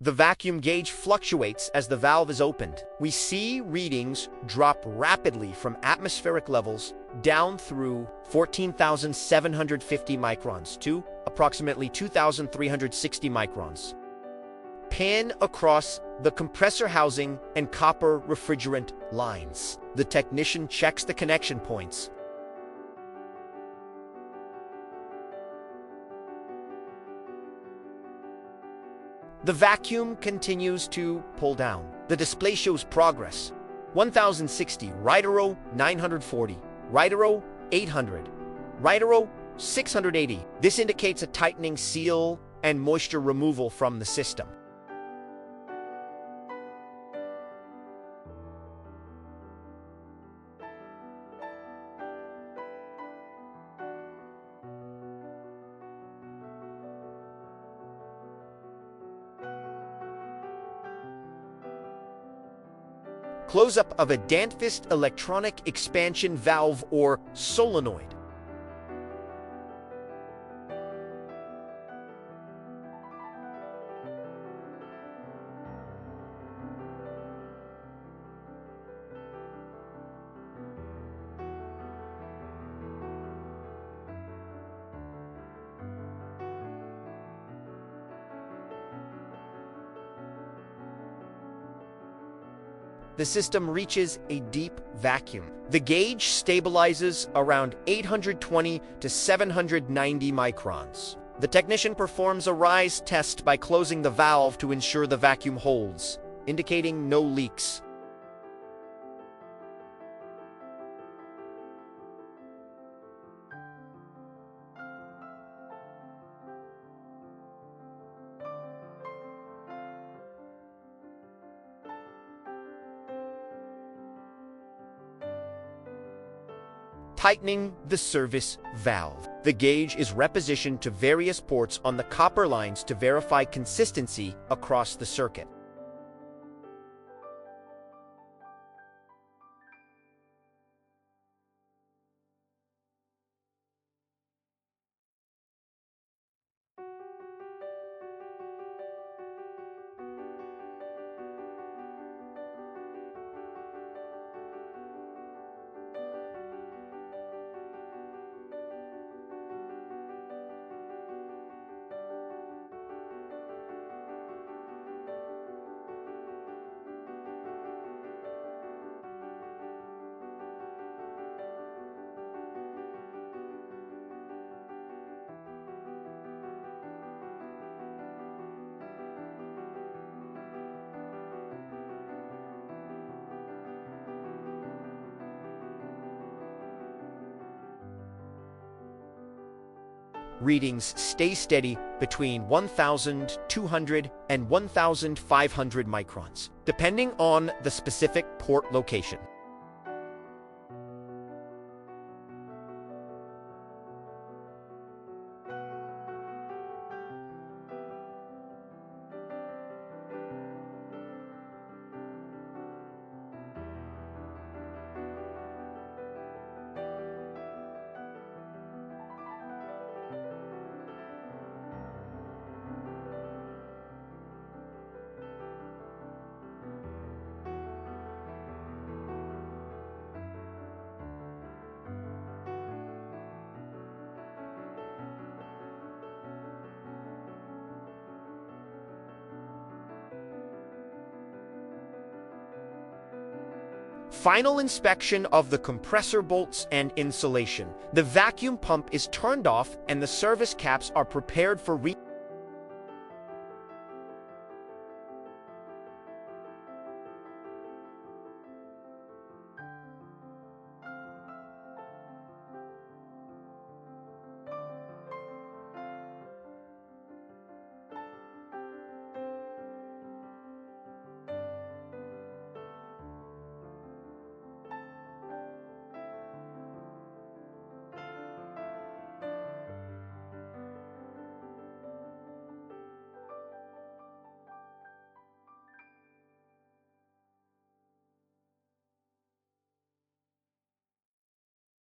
The vacuum gauge fluctuates as the valve is opened. We see readings drop rapidly from atmospheric levels down through 14,750 microns to approximately 2,360 microns. Pan across the compressor housing and copper refrigerant lines. The technician checks the connection points. The vacuum continues to pull down. The display shows progress. 1060, right arrow 940, right arrow 800, right arrow 680. This indicates a tightening seal and moisture removal from the system. Close-up of a Danfoss electronic expansion valve or solenoid. The system reaches a deep vacuum. The gauge stabilizes around 820 to 790 microns. The technician performs a rise test by closing the valve to ensure the vacuum holds, indicating no leaks. Tightening the service valve. The gauge is repositioned to various ports on the copper lines to verify consistency across the circuit. Readings stay steady between 1,200 and 1,500 microns, depending on the specific port location. Final inspection of the compressor bolts and insulation. The vacuum pump is turned off and the service caps are prepared for